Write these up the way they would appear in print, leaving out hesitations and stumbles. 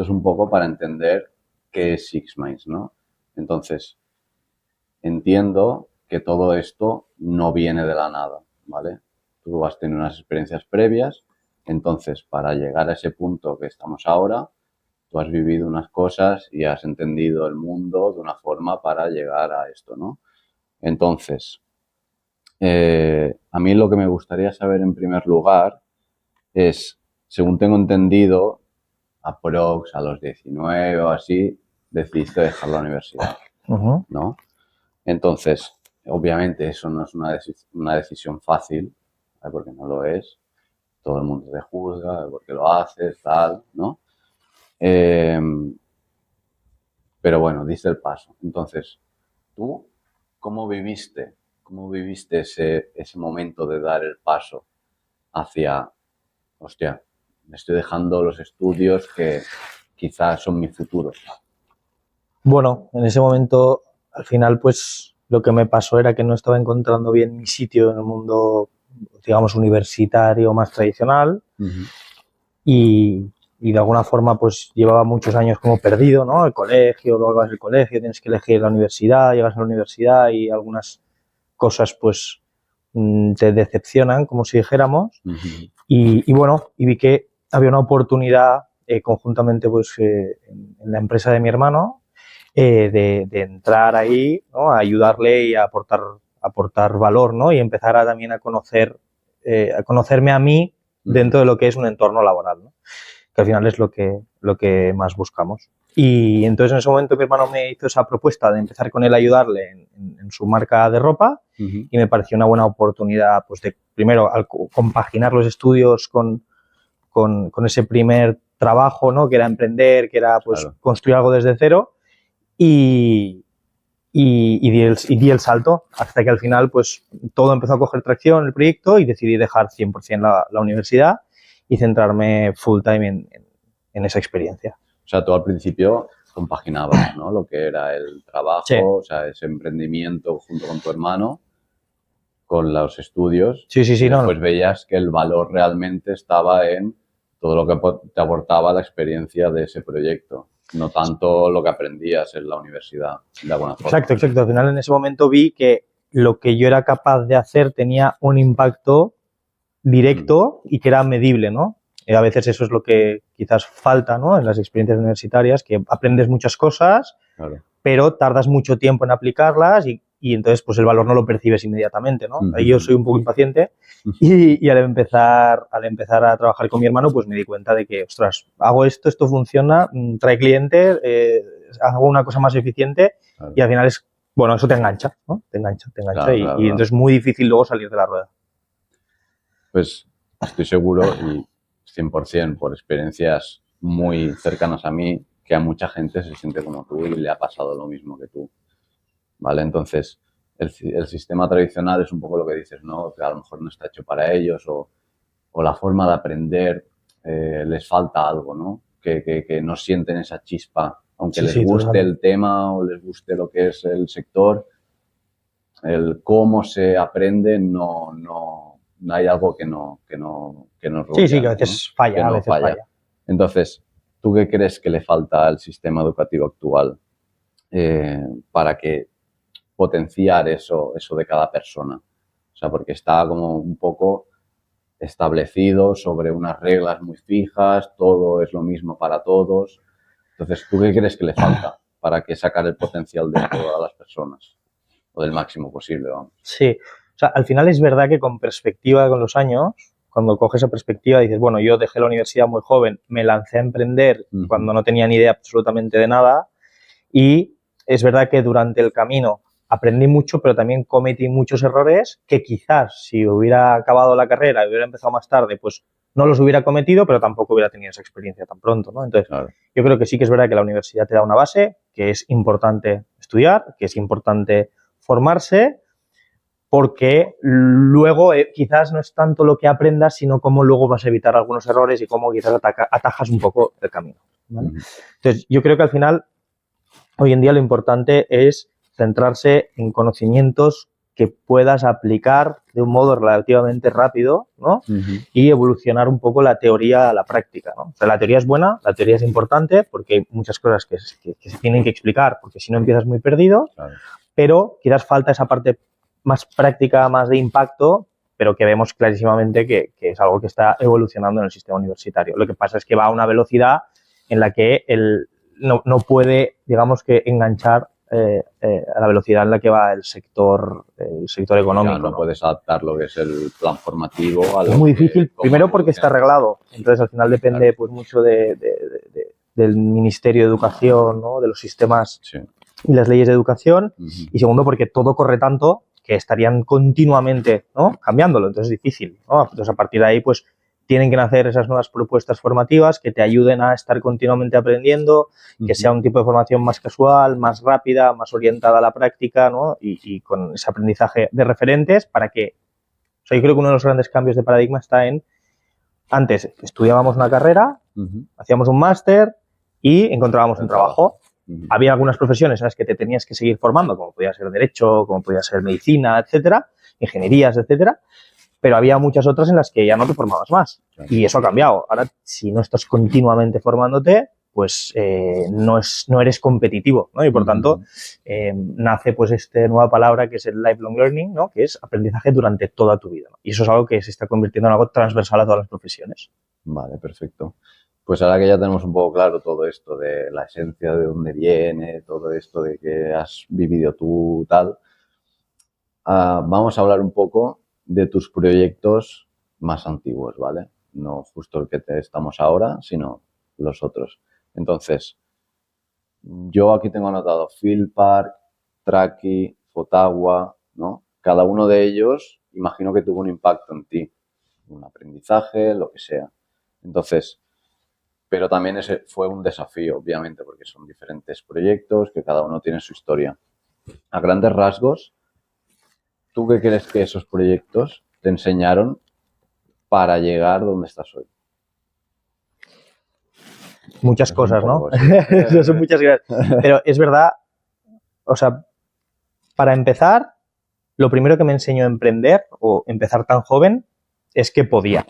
es un poco para entender qué es Six Minds, ¿no? Entonces, entiendo que todo esto no viene de la nada, ¿vale? Tú has tenido unas experiencias previas, entonces para llegar a ese punto que estamos ahora, tú has vivido unas cosas y has entendido el mundo de una forma para llegar a esto, ¿no? Entonces, a mí lo que me gustaría saber en primer lugar es, según tengo entendido, aprox a los 19 o así, decidiste dejar la universidad, ¿no? Entonces, obviamente eso no es una decisión fácil, ¿vale? Porque no lo es. Todo el mundo te juzga de por qué lo haces, tal, ¿no? Pero bueno, diste el paso. Entonces, ¿tú cómo viviste ese momento de dar el paso hacia, hostia, me estoy dejando los estudios que quizás son mi futuro? Bueno, en ese momento, al final, pues lo que me pasó era que no estaba encontrando bien mi sitio en el mundo, digamos, universitario más tradicional. Y de alguna forma, pues llevaba muchos años como perdido, ¿no? El colegio, luego acabas el colegio, tienes que elegir la universidad, llegas a la universidad y algunas cosas, pues, te decepcionan, como si dijéramos. Y bueno, y vi que había una oportunidad conjuntamente, pues, en la empresa de mi hermano, de entrar ahí, ¿no? A ayudarle y a aportar valor, ¿no? Y empezar también a conocerme a mí dentro de lo que es un entorno laboral, ¿no? Que al final es lo que más buscamos. Y entonces en ese momento mi hermano me hizo esa propuesta de empezar con él a ayudarle en su marca de ropa y me pareció una buena oportunidad, pues, de primero compaginar los estudios con ese primer trabajo, ¿no? Que era emprender, que era, pues, claro, construir algo desde cero. Y di el salto hasta que al final, pues, todo empezó a coger tracción, el proyecto, y decidí dejar 100% la universidad y centrarme full time en esa experiencia. O sea, tú al principio compaginabas, ¿no? Lo que era el trabajo, sí, o sea, ese emprendimiento junto con tu hermano, con los estudios. Sí, y después no. Veías que el valor realmente estaba en todo lo que te aportaba la experiencia de ese proyecto, no tanto lo que aprendías en la universidad, de alguna forma. Exacto. Al final, en ese momento vi que lo que yo era capaz de hacer tenía un impacto directo y que era medible, ¿no? A veces eso es lo que quizás falta, ¿no? En las experiencias universitarias, que aprendes muchas cosas, claro, pero tardas mucho tiempo en aplicarlas y entonces, pues, el valor no lo percibes inmediatamente, ¿no? Ahí yo soy un poco impaciente y al empezar a trabajar con mi hermano, pues me di cuenta de que, ostras, hago esto funciona, trae clientes, hago una cosa más eficiente, claro, y al final bueno, eso te engancha, ¿no? Te engancha claro, y entonces es muy difícil luego salir de la rueda. Pues estoy seguro y 100% por experiencias muy cercanas a mí, que a mucha gente se siente como tú y le ha pasado lo mismo que tú, ¿vale? Entonces, el sistema tradicional es un poco lo que dices, ¿no? Que a lo mejor no está hecho para ellos o la forma de aprender les falta algo, ¿no? Que no sienten esa chispa, aunque les guste el tema o les guste lo que es el sector, el cómo se aprende no hay algo que nos rodea. Sí, que a veces, ¿no? Falla. Entonces, ¿tú qué crees que le falta al sistema educativo actual para que potenciar eso de cada persona? O sea, porque está como un poco establecido sobre unas reglas muy fijas, todo es lo mismo para todos. Entonces, ¿tú qué crees que le falta para que sacar el potencial de todas las personas? O del máximo posible, vamos. Sí. O sea, al final es verdad que con perspectiva, con los años, cuando coges esa perspectiva dices, bueno, yo dejé la universidad muy joven, me lancé a emprender cuando no tenía ni idea absolutamente de nada y es verdad que durante el camino aprendí mucho, pero también cometí muchos errores que quizás si hubiera acabado la carrera y hubiera empezado más tarde, pues no los hubiera cometido, pero tampoco hubiera tenido esa experiencia tan pronto, ¿no? Entonces, claro, yo creo que sí que es verdad que la universidad te da una base, que es importante estudiar, que es importante formarse, porque luego quizás no es tanto lo que aprendas, sino cómo luego vas a evitar algunos errores y cómo quizás atajas un poco el camino, ¿vale? Entonces, yo creo que al final, hoy en día lo importante es centrarse en conocimientos que puedas aplicar de un modo relativamente rápido, ¿no? Y evolucionar un poco la teoría a la práctica, ¿no? O sea, la teoría es buena, la teoría es importante porque hay muchas cosas que se tienen que explicar, porque si no empiezas muy perdido, claro. Pero quizás falta esa parte más práctica, más de impacto, pero que vemos clarísimamente que es algo que está evolucionando en el sistema universitario. Lo que pasa es que va a una velocidad en la que no puede, digamos, que enganchar a la velocidad en la que va el sector económico. No puedes adaptar lo que es el plan formativo a lo Es muy difícil, primero porque está arreglado, entonces al final depende pues mucho del Ministerio de Educación, ¿no? De los sistemas y las leyes de educación, y segundo porque todo corre tanto que estarían continuamente, ¿no? Cambiándolo, entonces es difícil, ¿no? Entonces a partir de ahí pues tienen que nacer esas nuevas propuestas formativas que te ayuden a estar continuamente aprendiendo, que sea un tipo de formación más casual, más rápida, más orientada a la práctica, ¿no? Y con ese aprendizaje de referentes para que... O sea, yo creo que uno de los grandes cambios de paradigma está en... Antes estudiábamos una carrera, hacíamos un máster y encontrábamos un trabajo. Había algunas profesiones en las que te tenías que seguir formando, como podía ser Derecho, como podía ser Medicina, etcétera, Ingenierías, etcétera. Pero había muchas otras en las que ya no te formabas más. Y eso ha cambiado. Ahora, si no estás continuamente formándote, pues no eres competitivo, ¿no? Y por tanto, nace pues esta nueva palabra que es el lifelong learning, ¿no? Que es aprendizaje durante toda tu vida, ¿no? Y eso es algo que se está convirtiendo en algo transversal a todas las profesiones. Vale, perfecto. Pues ahora que ya tenemos un poco claro todo esto de la esencia, de dónde viene, todo esto de que has vivido tú, tal, vamos a hablar un poco de tus proyectos más antiguos, ¿vale? No justo el que estamos ahora, sino los otros. Entonces, yo aquí tengo anotado Fieldpark, Traki, Fotagua, ¿no? Cada uno de ellos, imagino que tuvo un impacto en ti, un aprendizaje, lo que sea. Entonces, pero también ese fue un desafío, obviamente, porque son diferentes proyectos que cada uno tiene su historia. A grandes rasgos, ¿tú qué crees que esos proyectos te enseñaron para llegar donde estás hoy? Muchas cosas, ¿no? Son muchas cosas. Pero es verdad, o sea, para empezar, lo primero que me enseñó a emprender o empezar tan joven es que podía.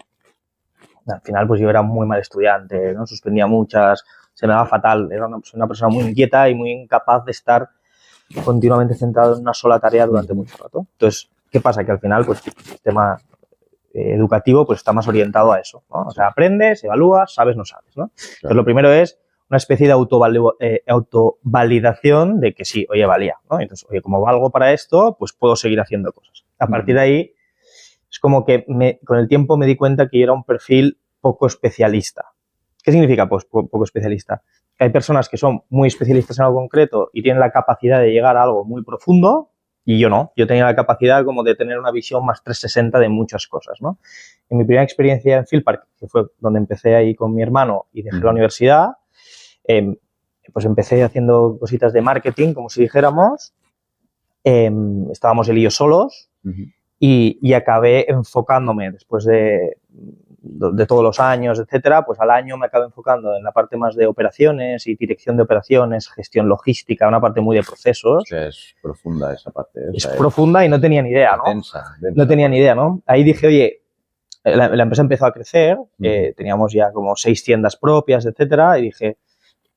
Al final, pues yo era muy mal estudiante, ¿no? Suspendía muchas, se me daba fatal. Era una persona muy inquieta y muy incapaz de estar continuamente centrado en una sola tarea durante mucho rato. Entonces, ¿qué pasa? Que al final, pues el sistema educativo pues está más orientado a eso, ¿no? O sea, aprendes, evalúas, sabes, no sabes, ¿no? Claro. Entonces, lo primero es una especie de autovalidación de que sí, oye, valía, ¿no? Entonces, oye, como valgo para esto, pues puedo seguir haciendo cosas. A partir de ahí, es como que con el tiempo me di cuenta que yo era un perfil poco especialista. ¿Qué significa pues, poco especialista? Que hay personas que son muy especialistas en algo concreto y tienen la capacidad de llegar a algo muy profundo, y yo no. Yo tenía la capacidad como de tener una visión más 360 de muchas cosas, ¿no? En mi primera experiencia en Fieldpark, que fue donde empecé ahí con mi hermano y dejé la universidad, pues empecé haciendo cositas de marketing, como si dijéramos. Estábamos él y yo solos y acabé enfocándome después de todos los años, etcétera, pues al año me acabo enfocando en la parte más de operaciones y dirección de operaciones, gestión logística, una parte muy de procesos. O sea, es profunda esa parte. Es profunda y no tenía ni idea, ¿no? Densa. No tenía ni idea, ¿no? Ahí dije, oye, la empresa empezó a crecer, teníamos ya como 6 tiendas propias, etcétera, y dije,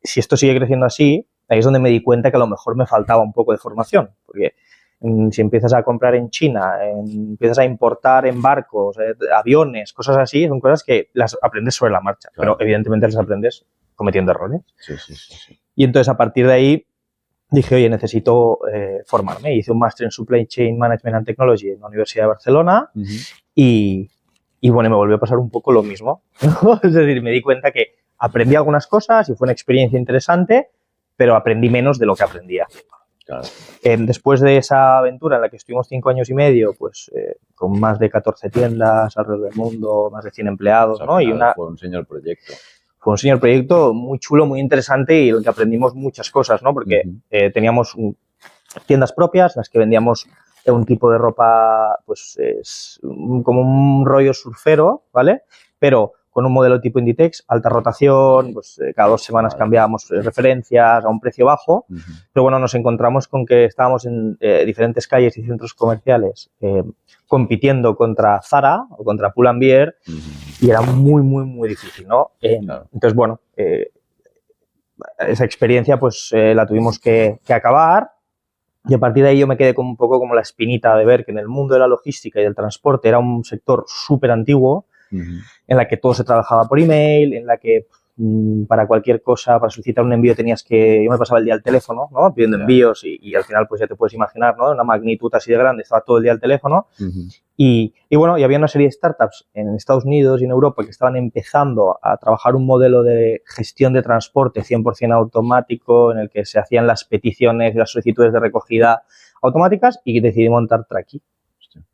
si esto sigue creciendo así, ahí es donde me di cuenta que a lo mejor me faltaba un poco de formación, porque si empiezas a comprar en China, empiezas a importar en barcos, aviones, cosas así, son cosas que las aprendes sobre la marcha, claro. Pero evidentemente las aprendes cometiendo errores. Sí. Y entonces a partir de ahí dije, oye, necesito formarme. Hice un máster en Supply Chain Management and Technology en la Universidad de Barcelona y bueno, me volvió a pasar un poco lo mismo. Es decir, me di cuenta que aprendí algunas cosas y fue una experiencia interesante, pero aprendí menos de lo que aprendía. Claro. Después de esa aventura en la que estuvimos 5 años y medio, pues con más de 14 tiendas alrededor del mundo, más de 100 empleados, ¿no? Fue un señor proyecto. Fue un señor proyecto muy chulo, muy interesante y en el que aprendimos muchas cosas, ¿no? Porque teníamos tiendas propias en las que vendíamos un tipo de ropa, pues como un rollo surfero, ¿vale? Pero con un modelo tipo Inditex, alta rotación, pues cada 2 semanas cambiábamos referencias a un precio bajo, pero bueno, nos encontramos con que estábamos en diferentes calles y centros comerciales compitiendo contra Zara o contra Pull&Bear y era muy, muy, muy difícil, ¿no? Entonces, bueno, esa experiencia pues la tuvimos que acabar. Y a partir de ahí yo me quedé un poco como la espinita de ver que en el mundo de la logística y del transporte era un sector súper antiguo, en la que todo se trabajaba por email, en la que para cualquier cosa, para solicitar un envío tenías que... Yo me pasaba el día al teléfono, ¿no? Pidiendo envíos y al final pues ya te puedes imaginar, ¿no? Una magnitud así de grande, estaba todo el día al teléfono. Y bueno, y había una serie de startups en Estados Unidos y en Europa que estaban empezando a trabajar un modelo de gestión de transporte 100% automático en el que se hacían las peticiones y las solicitudes de recogida automáticas y decidí montar Traki,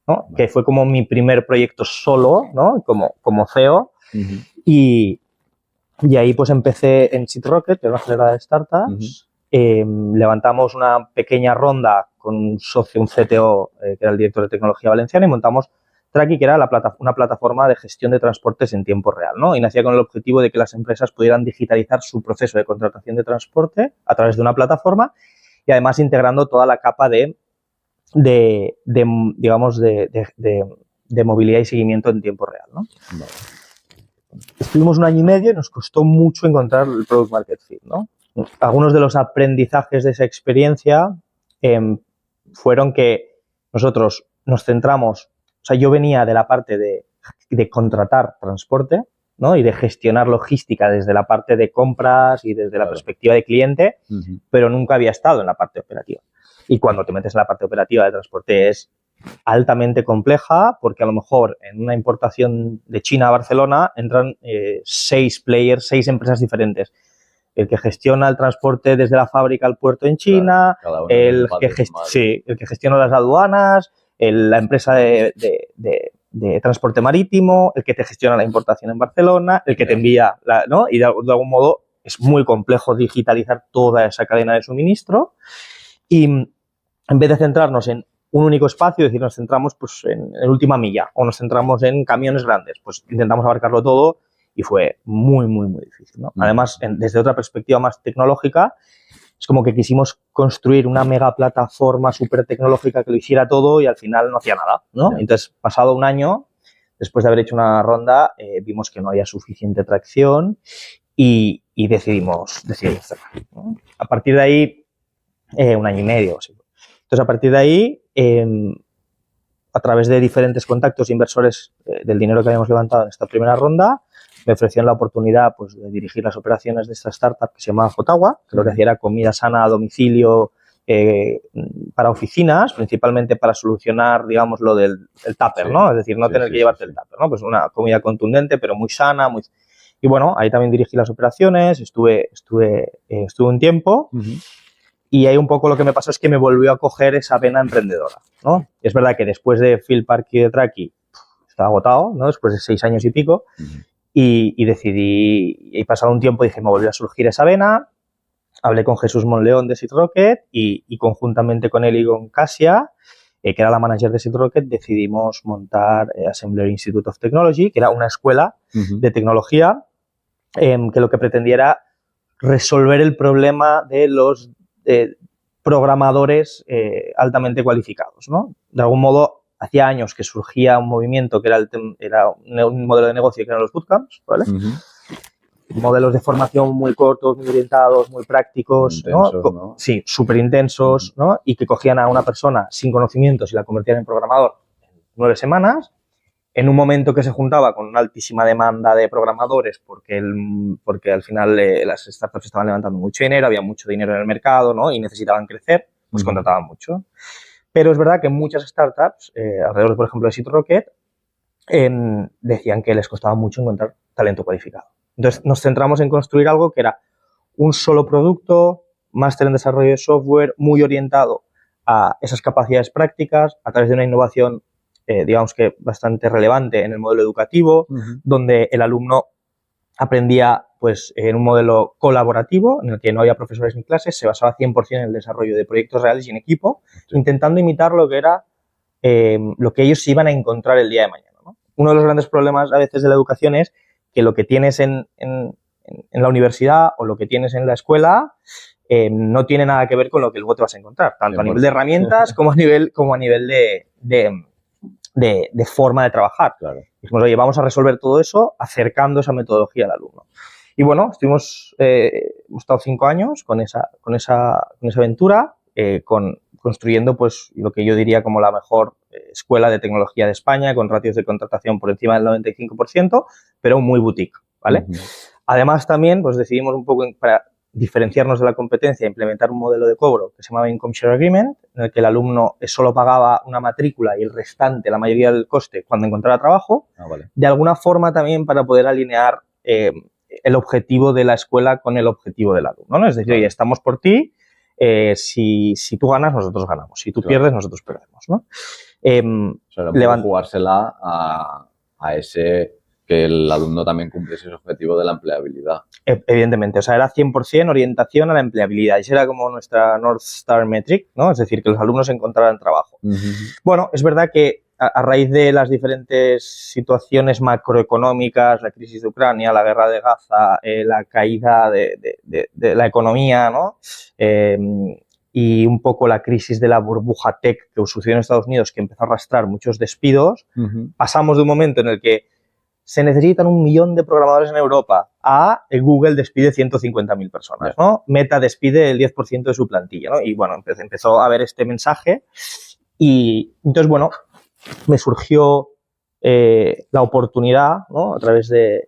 ¿no? Que fue como mi primer proyecto solo, ¿no? Como CEO. Y ahí pues empecé en SeedRocket, que era una aceleradora de startups. Levantamos una pequeña ronda con un socio, un CTO, que era el director de tecnología valenciana, y montamos Traki, que era una plataforma de gestión de transportes en tiempo real, ¿no? Y nacía con el objetivo de que las empresas pudieran digitalizar su proceso de contratación de transporte a través de una plataforma y además integrando toda la capa de movilidad y seguimiento en tiempo real, ¿no? Vale. Estuvimos 1 año y medio y nos costó mucho encontrar el product market fit, ¿no? Algunos de los aprendizajes de esa experiencia fueron que nosotros nos centramos, o sea, yo venía de la parte de contratar transporte, ¿no? Y de gestionar logística desde la parte de compras y desde la perspectiva de cliente, pero nunca había estado en la parte operativa. Y cuando te metes en la parte operativa de transporte es altamente compleja porque a lo mejor en una importación de China a Barcelona entran 6 players, 6 empresas diferentes. El que gestiona el transporte desde la fábrica al puerto en China, el que gestiona las aduanas, la empresa de transporte marítimo, el que te gestiona la importación en Barcelona, el que te envía, ¿no? Y de algún modo es muy complejo digitalizar toda esa cadena de suministro y en vez de centrarnos en un único espacio, es decir, nos centramos pues, en última milla o nos centramos en camiones grandes, pues intentamos abarcarlo todo y fue muy, muy, muy difícil, ¿no? Además, desde otra perspectiva más tecnológica, es como que quisimos construir una mega plataforma súper tecnológica que lo hiciera todo y al final no hacía nada, ¿no? Entonces, pasado 1 año, después de haber hecho una ronda, vimos que no había suficiente tracción y decidimos cerrar, ¿no? A partir de ahí, 1 año y medio, sí. Entonces, a partir de ahí, a través de diferentes contactos inversores del dinero que habíamos levantado en esta primera ronda, me ofrecieron la oportunidad pues, de dirigir las operaciones de esta startup que se llamaba Fotagua, que lo que hacía era comida sana a domicilio para oficinas, principalmente para solucionar, digamos, lo del tupper, ¿no? Es decir, no tener que llevarte el tupper, ¿no? Pues una comida contundente, pero muy sana, muy... Y bueno, ahí también dirigí las operaciones, estuve un tiempo. Y ahí un poco lo que me pasó es que me volvió a coger esa vena emprendedora, ¿no? Es verdad que después de Field Park y de Traki estaba agotado, ¿no? Después de 6 años y pico, y decidí, y pasado un tiempo dije, me volvió a surgir esa vena, hablé con Jesús Monleón de SeedRocket y conjuntamente con él y con Casia, que era la manager de SeedRocket, decidimos montar Assembler Institute of Technology, que era una escuela de tecnología que lo que pretendía era resolver el problema de los programadores altamente cualificados, ¿no? De algún modo, hacía años que surgía un movimiento que era un modelo de negocio que eran los bootcamps, ¿vale? Modelos de formación muy cortos, muy orientados, muy prácticos, intensos, ¿no? Sí, súper intensos, ¿no? Y que cogían a una persona sin conocimientos y la convertían en programador en 9 semanas, en un momento que se juntaba con una altísima demanda de programadores porque al final las startups estaban levantando mucho dinero, había mucho dinero en el mercado, ¿no? Y necesitaban crecer, pues contrataban mucho. Pero es verdad que muchas startups, alrededor, por ejemplo, de SeedRocket, decían que les costaba mucho encontrar talento cualificado. Entonces, nos centramos en construir algo que era un solo producto, máster en desarrollo de software, muy orientado a esas capacidades prácticas, a través de una innovación digamos que bastante relevante en el modelo educativo, donde el alumno aprendía pues en un modelo colaborativo en el que no había profesores ni clases, se basaba 100% en el desarrollo de proyectos reales y en equipo, intentando imitar lo que era lo que ellos se iban a encontrar el día de mañana, ¿no? Uno de los grandes problemas a veces de la educación es que lo que tienes en la universidad o lo que tienes en la escuela no tiene nada que ver con lo que luego te vas a encontrar, tanto a nivel de herramientas como a nivel de forma de trabajar. Claro. Dijimos, oye, vamos a resolver todo eso acercando esa metodología al alumno. Y bueno, hemos estado 5 años con esa aventura, construyendo pues lo que yo diría como la mejor escuela de tecnología de España, con ratios de contratación por encima del 95%, pero muy boutique, ¿vale? Además también pues decidimos un poco para diferenciarnos de la competencia, implementar un modelo de cobro que se llamaba Income Share Agreement, en el que el alumno solo pagaba una matrícula y el restante, la mayoría del coste, cuando encontrara trabajo. Vale. De alguna forma también para poder alinear el objetivo de la escuela con el objetivo del alumno, ¿no? Es decir, oye, estamos por ti, si tú ganas, nosotros ganamos. Si tú pierdes, nosotros perdemos, ¿no? O sea, jugársela a ese... que el alumno también cumpliese ese objetivo de la empleabilidad. Evidentemente, o sea, era 100% orientación a la empleabilidad. Esa era como nuestra North Star Metric, ¿no? Es decir, que los alumnos encontraran trabajo. Bueno, es verdad que a raíz de las diferentes situaciones macroeconómicas, la crisis de Ucrania, la guerra de Gaza, la caída de la economía, ¿no? Y un poco la crisis de la burbuja tech que sucedió en Estados Unidos, que empezó a arrastrar muchos despidos, pasamos de un momento en el que se necesitan 1 millón de programadores en Europa a Google despide 150.000 personas, ¿no? Meta despide el 10% de su plantilla, ¿no? Y bueno, empezó a ver este mensaje y entonces, bueno, me surgió la oportunidad, ¿no? A través de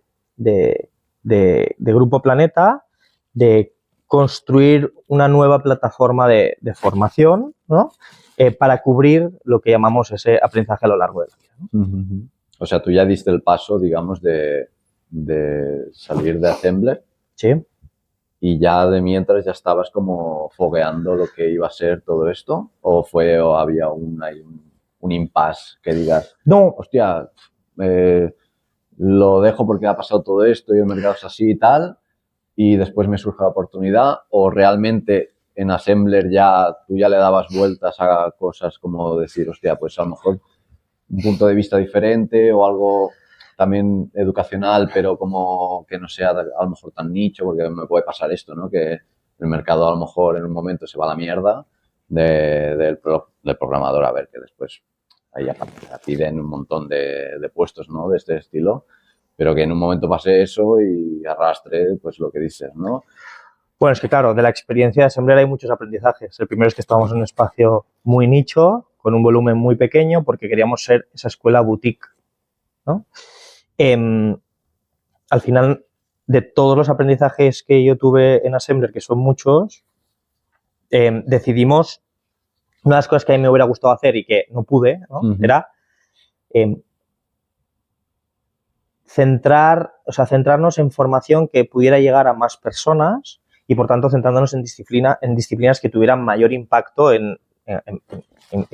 Grupo Planeta de construir una nueva plataforma de formación, ¿no? Para cubrir lo que llamamos ese aprendizaje a lo largo de la vida, ¿no? O sea, tú ya diste el paso, digamos, de salir de Assembler. Sí. Y ya de mientras ya estabas como fogueando lo que iba a ser todo esto. ¿O había un impasse que digas, no, hostia, lo dejo porque ha pasado todo esto y el mercado es así y tal, y después me surge la oportunidad? ¿O realmente en Assembler tú ya le dabas vueltas a cosas como decir, hostia, pues a lo mejor un punto de vista diferente o algo también educacional, pero como que no sea a lo mejor tan nicho, porque me puede pasar esto, ¿no? Que el mercado a lo mejor en un momento se va a la mierda del programador, a ver, que después ahí ya piden un montón de puestos, ¿no? De este estilo, pero que en un momento pase eso y arrastre, pues lo que dices, ¿no? Bueno, es que claro, de la experiencia de Assembler hay muchos aprendizajes. El primero es que estábamos en un espacio muy nicho, con un volumen muy pequeño, porque queríamos ser esa escuela boutique, ¿no? Al final, de todos los aprendizajes que yo tuve en Assembler, que son muchos, decidimos, una de las cosas que a mí me hubiera gustado hacer y que no pude, ¿no? Era centrarnos en formación que pudiera llegar a más personas y, por tanto, centrándonos en disciplinas que tuvieran mayor impacto en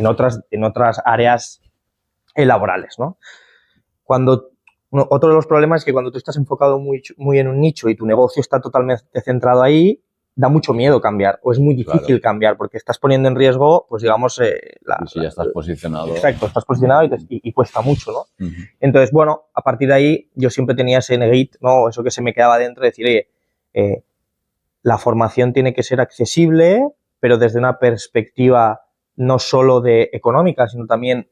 otras áreas laborales, ¿no? Otro de los problemas es que cuando tú estás enfocado muy en un nicho y tu negocio está totalmente centrado ahí, da mucho miedo cambiar o es muy difícil cambiar porque estás poniendo en riesgo, pues digamos... si ya estás posicionado. Exacto, estás posicionado y cuesta mucho, ¿no? Entonces, bueno, a partir de ahí yo siempre tenía ese negate, ¿no? Eso que se me quedaba dentro de decir, oye, la formación tiene que ser accesible, pero desde una perspectiva no solo de económica, sino también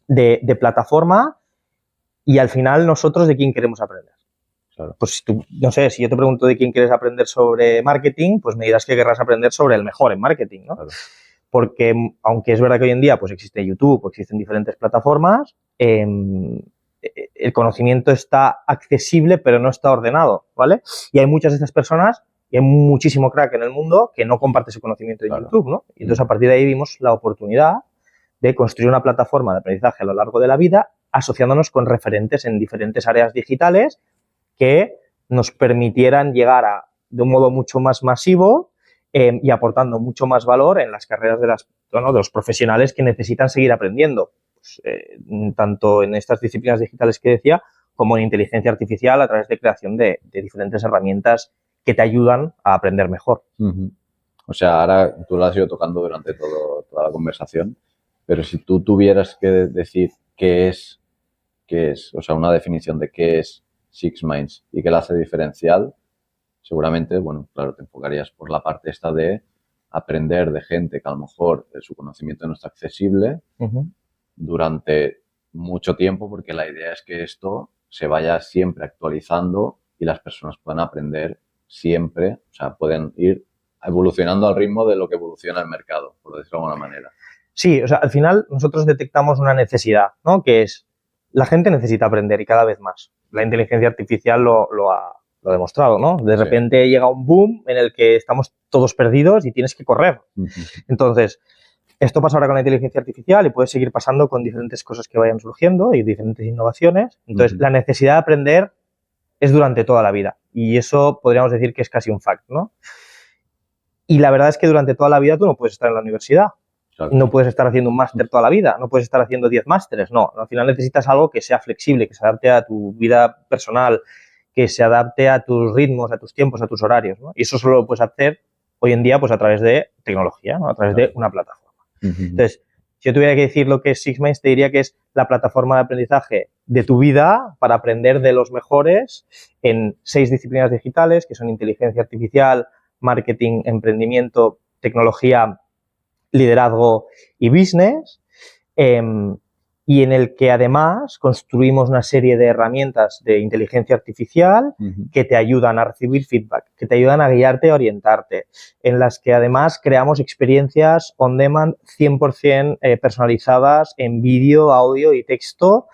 de plataforma, y al final nosotros de quién queremos aprender. Claro. Pues si tú, no sé, si yo te pregunto de quién quieres aprender sobre marketing, pues me dirás que querrás aprender sobre el mejor en marketing, ¿no? Claro. Porque aunque es verdad que hoy en día pues existe YouTube, existen diferentes plataformas, el conocimiento está accesible pero no está ordenado, ¿vale? Y hay muchas de estas personas y hay muchísimo crack en el mundo que no comparte ese conocimiento en YouTube, ¿no? Y entonces a partir de ahí vimos la oportunidad de construir una plataforma de aprendizaje a lo largo de la vida asociándonos con referentes en diferentes áreas digitales que nos permitieran llegar de un modo mucho más masivo y aportando mucho más valor en las carreras de los profesionales que necesitan seguir aprendiendo, pues, tanto en estas disciplinas digitales que decía, como en inteligencia artificial a través de creación de diferentes herramientas que te ayudan a aprender mejor. O sea, ahora tú lo has ido tocando durante toda la conversación, pero si tú tuvieras que decir qué es, o sea, una definición de qué es Six Minds y que la hace diferencial, seguramente, bueno, claro, te enfocarías por la parte esta de aprender de gente que a lo mejor su conocimiento no está accesible durante mucho tiempo, porque la idea es que esto se vaya siempre actualizando y las personas puedan aprender siempre, o sea, pueden ir evolucionando al ritmo de lo que evoluciona el mercado, por decirlo de alguna manera. Sí, o sea, al final nosotros detectamos una necesidad, ¿no? Que es, la gente necesita aprender y cada vez más. La inteligencia artificial lo ha demostrado, ¿no? De repente llega un boom en el que estamos todos perdidos y tienes que correr. Entonces, esto pasa ahora con la inteligencia artificial y puede seguir pasando con diferentes cosas que vayan surgiendo y diferentes innovaciones. Entonces, la necesidad de aprender es durante toda la vida y eso podríamos decir que es casi un fact, ¿no? Y la verdad es que durante toda la vida tú no puedes estar en la universidad. Claro. No puedes estar haciendo un máster toda la vida, no puedes estar haciendo 10 másteres, no. Al final necesitas algo que sea flexible, que se adapte a tu vida personal, que se adapte a tus ritmos, a tus tiempos, a tus horarios, ¿no? Y eso solo lo puedes hacer hoy en día pues a través de tecnología, ¿no? A través de una plataforma. Entonces, si yo tuviera que decir lo que es Six Minds, te diría que es la plataforma de aprendizaje de tu vida para aprender de los mejores en 6 disciplinas digitales, que son inteligencia artificial, marketing, emprendimiento, tecnología, liderazgo y business, y en el que además construimos una serie de herramientas de inteligencia artificial que te ayudan a recibir feedback, que te ayudan a guiarte, a orientarte, en las que además creamos experiencias on demand 100% personalizadas en vídeo, audio y texto,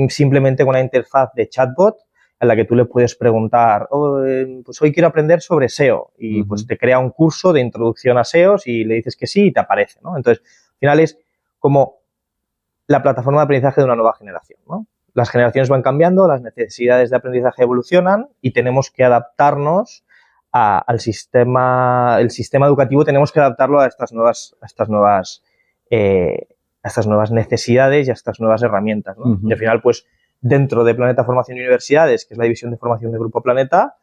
simplemente con una interfaz de chatbot en la que tú le puedes preguntar, pues hoy quiero aprender sobre SEO y pues te crea un curso de introducción a SEO y le dices que sí y te aparece, ¿no? Entonces, al final es como la plataforma de aprendizaje de una nueva generación, ¿no? Las generaciones van cambiando, las necesidades de aprendizaje evolucionan y tenemos que adaptarnos al sistema, el sistema educativo tenemos que adaptarlo a estas nuevas necesidades y a estas nuevas herramientas, ¿no? Y al final, pues, dentro de Planeta Formación y Universidades, que es la división de formación de Grupo Planeta,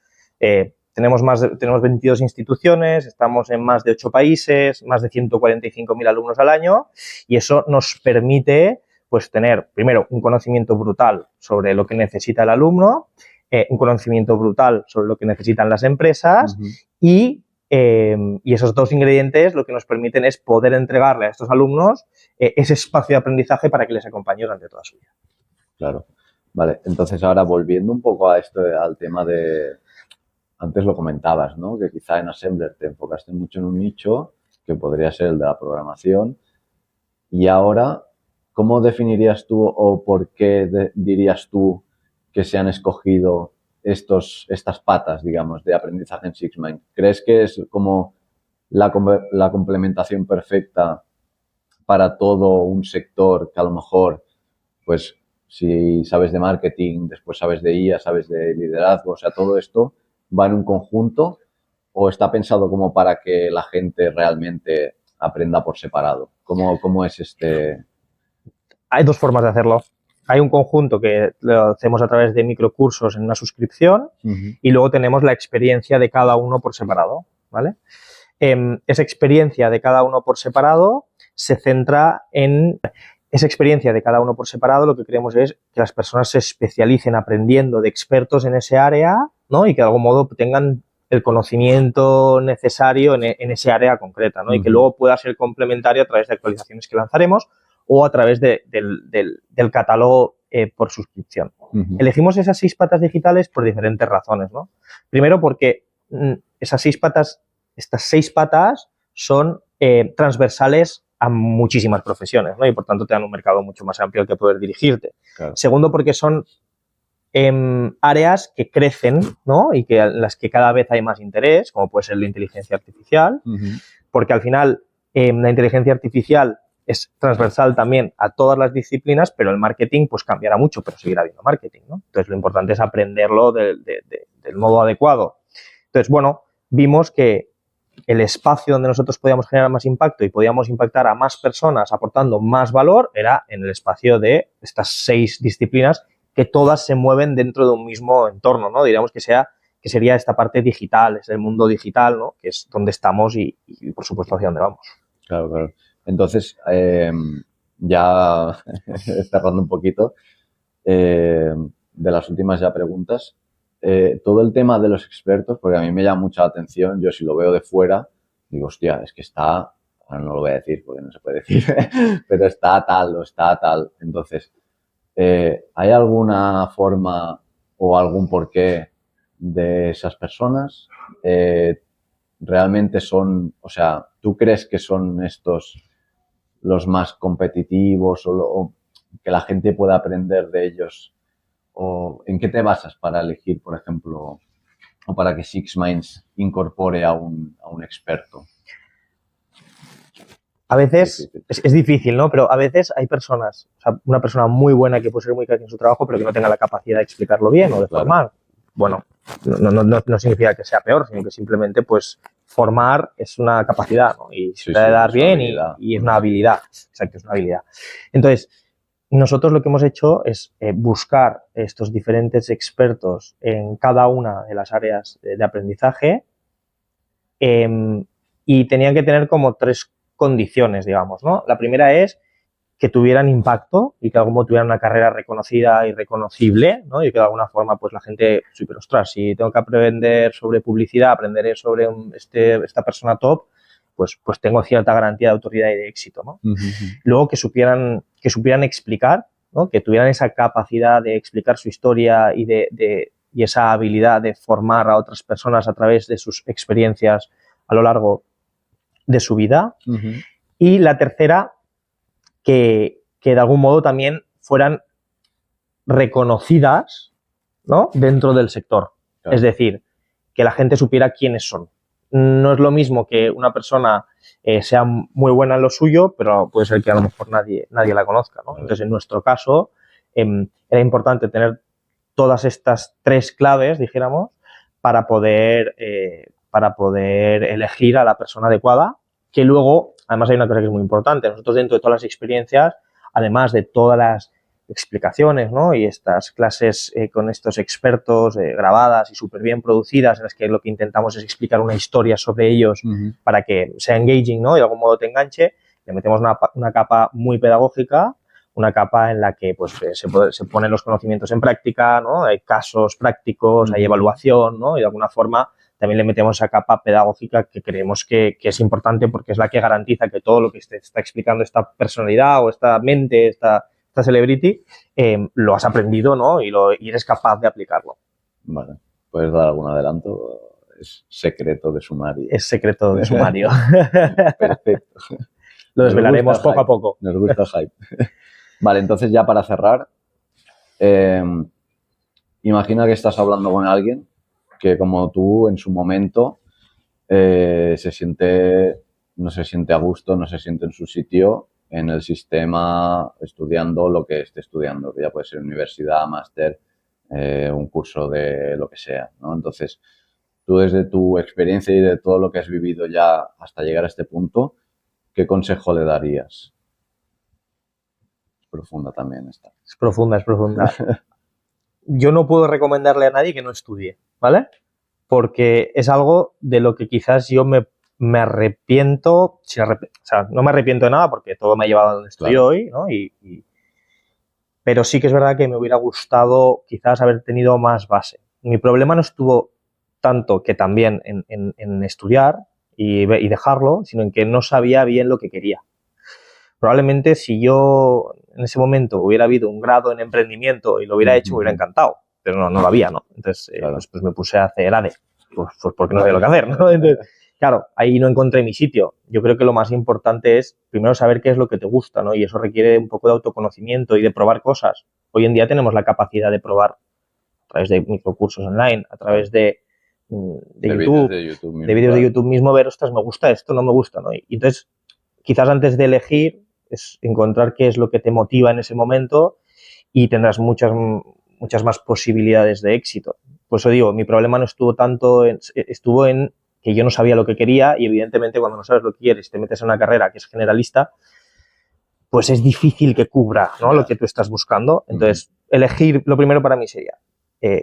tenemos 22 instituciones, estamos en más de 8 países, más de 145.000 alumnos al año y eso nos permite pues tener, primero, un conocimiento brutal sobre lo que necesita el alumno, un conocimiento brutal sobre lo que necesitan las empresas y esos dos ingredientes lo que nos permiten es poder entregarle a estos alumnos ese espacio de aprendizaje para que les acompañe durante toda su vida. Claro. Vale, entonces ahora volviendo un poco a esto, al tema de... Antes lo comentabas, ¿no? Que quizá en Assembler te enfocaste mucho en un nicho, que podría ser el de la programación. Y ahora, ¿cómo definirías tú o por qué dirías tú que se han escogido estas patas, digamos, de aprendizaje en Six Minds? ¿Crees que es como la complementación perfecta para todo un sector que a lo mejor, pues, si sabes de marketing, después sabes de IA, sabes de liderazgo, o sea, todo esto va en un conjunto o está pensado como para que la gente realmente aprenda por separado? ¿Cómo es este...? Hay dos formas de hacerlo. Hay un conjunto que lo hacemos a través de microcursos en una suscripción y luego tenemos la experiencia de cada uno por separado, ¿vale? Esa experiencia de cada uno por separado se centra en... Esa experiencia de cada uno por separado lo que queremos es que las personas se especialicen aprendiendo de expertos en ese área, ¿no? Y que de algún modo tengan el conocimiento necesario en ese área concreta, ¿no? Y que luego pueda ser complementario a través de actualizaciones que lanzaremos o a través del catálogo por suscripción. Elegimos esas 6 patas digitales por diferentes razones, ¿no? Primero porque estas 6 patas son transversales a muchísimas profesiones, ¿no? Y por tanto te dan un mercado mucho más amplio al que poder dirigirte. Claro. Segundo, porque son áreas que crecen, ¿no? Y que en las que cada vez hay más interés, como puede ser la inteligencia artificial, porque al final la inteligencia artificial es transversal también a todas las disciplinas, pero el marketing pues cambiará mucho, pero seguirá habiendo marketing, ¿no? Entonces lo importante es aprenderlo del modo adecuado. Entonces, bueno, vimos que el espacio donde nosotros podíamos generar más impacto y podíamos impactar a más personas aportando más valor era en el espacio de estas 6 disciplinas que todas se mueven dentro de un mismo entorno, ¿no? Diríamos que sería esta parte digital, es el mundo digital, ¿no? Que es donde estamos y por supuesto hacia dónde vamos. Claro, claro. Entonces, ya cerrando un poquito, de las últimas ya preguntas, todo el tema de los expertos, porque a mí me llama mucha atención, yo si lo veo de fuera, digo, hostia, es que está, ahora no lo voy a decir porque no se puede decir, pero está tal o está tal. Entonces, ¿hay alguna forma o algún porqué de esas personas? ¿Realmente son, o sea, tú crees que son estos los más competitivos o que la gente pueda aprender de ellos? ¿O en qué te basas para elegir, por ejemplo, o para que Six Minds incorpore a un experto? A veces es difícil, ¿no? Pero a veces hay personas, o sea, una persona muy buena que puede ser muy crack en su trabajo, pero que no tenga la capacidad de explicarlo bien o de formar. Bueno, no significa que sea peor, sino que simplemente, pues, formar es una capacidad, ¿no? Y se debe dar bien y es una habilidad. Exacto, es una habilidad. Entonces, nosotros lo que hemos hecho es buscar estos diferentes expertos en cada una de las áreas de aprendizaje y tenían que tener como 3 condiciones, digamos, ¿no? La primera es que tuvieran impacto y que de algún modo tuvieran una carrera reconocida y reconocible, ¿no? Y que de alguna forma, pues la gente, súper, ostras, si tengo que aprender sobre publicidad, aprenderé sobre esta persona top, pues tengo cierta garantía de autoridad y de éxito, ¿no? Luego que supieran explicar, ¿no? Que tuvieran esa capacidad de explicar su historia y esa habilidad de formar a otras personas a través de sus experiencias a lo largo de su vida. Y la tercera, que de algún modo también fueran reconocidas, ¿no? Dentro del sector. Claro. Es decir, que la gente supiera quiénes son. No es lo mismo que una persona sea muy buena en lo suyo, pero puede ser que a lo mejor nadie la conozca, ¿no? Entonces, en nuestro caso, era importante tener todas estas 3 claves, dijéramos, para poder elegir a la persona adecuada, que luego, además hay una cosa que es muy importante, nosotros dentro de todas las experiencias, además de todas las explicaciones, ¿no? Y estas clases con estos expertos grabadas y súper bien producidas, en las que lo que intentamos es explicar una historia sobre ellos para que sea engaging, ¿no? Y de algún modo te enganche, le metemos una capa muy pedagógica, una capa en la que pues se ponen los conocimientos en práctica, ¿no? Hay casos prácticos, hay evaluación, ¿no? Y de alguna forma también le metemos esa capa pedagógica que creemos que es importante porque es la que garantiza que todo lo que está explicando esta personalidad o esta mente, esta celebrity, lo has aprendido, ¿no? Y eres capaz de aplicarlo. Vale. ¿Puedes dar algún adelanto? Es secreto de sumario. Es secreto de sumario. Perfecto. Lo desvelaremos poco a poco. Nos gusta el hype. Vale, entonces ya para cerrar, imagina que estás hablando con alguien que como tú en su momento no se siente a gusto, no se siente en su sitio en el sistema estudiando lo que esté estudiando, que ya puede ser universidad, máster, un curso de lo que sea, ¿no? Entonces, tú desde tu experiencia y de todo lo que has vivido ya hasta llegar a este punto, ¿qué consejo le darías? Es profunda también esta. Es profunda. Yo no puedo recomendarle a nadie que no estudie, ¿vale? Porque es algo de lo que quizás yo me arrepiento, o sea, no me arrepiento de nada porque todo me ha llevado a donde estoy hoy, ¿no? Pero sí que es verdad que me hubiera gustado quizás haber tenido más base. Mi problema no estuvo tanto que también en estudiar y dejarlo, sino en que no sabía bien lo que quería. Probablemente si yo en ese momento hubiera habido un grado en emprendimiento y lo hubiera hecho, me hubiera encantado, pero no lo había, ¿no? Entonces, pues me puse a hacer ADE, pues porque no sabía lo que hacer, ¿no? Entonces, claro, ahí no encontré mi sitio. Yo creo que lo más importante es primero saber qué es lo que te gusta, ¿no? Y eso requiere un poco de autoconocimiento y de probar cosas. Hoy en día tenemos la capacidad de probar a través de microcursos online, a través de YouTube, de vídeos de YouTube mismo, ver, ostras, me gusta esto, no me gusta, ¿no? Y entonces, quizás antes de elegir, es encontrar qué es lo que te motiva en ese momento y tendrás muchas más posibilidades de éxito. Por eso digo, mi problema no estuvo tanto estuvo en que yo no sabía lo que quería y evidentemente cuando no sabes lo que quieres y te metes en una carrera que es generalista, pues es difícil que cubra, ¿no? Lo que tú estás buscando. Entonces, elegir, lo primero para mí sería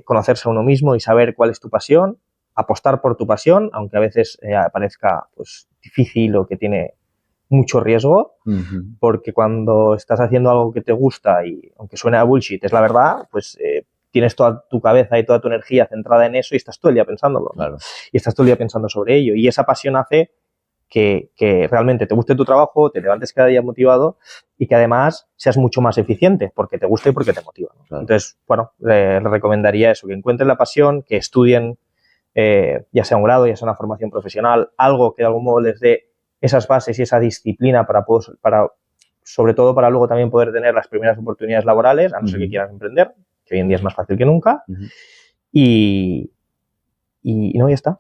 conocerse a uno mismo y saber cuál es tu pasión, apostar por tu pasión, aunque a veces parezca pues difícil o que tiene mucho riesgo, porque cuando estás haciendo algo que te gusta y aunque suene a bullshit, es la verdad, pues tienes toda tu cabeza y toda tu energía centrada en eso y estás todo el día pensándolo. Claro. Y estás todo el día pensando sobre ello. Y esa pasión hace que realmente te guste tu trabajo, te levantes cada día motivado y que además seas mucho más eficiente porque te gusta y porque te motiva, ¿no? Claro. Entonces, bueno, les recomendaría eso, que encuentren la pasión, que estudien, ya sea un grado, ya sea una formación profesional, algo que de algún modo les dé esas bases y esa disciplina para sobre todo para luego también poder tener las primeras oportunidades laborales, a no ser que quieran emprender, que hoy en día es más fácil que nunca. Y no, ya está.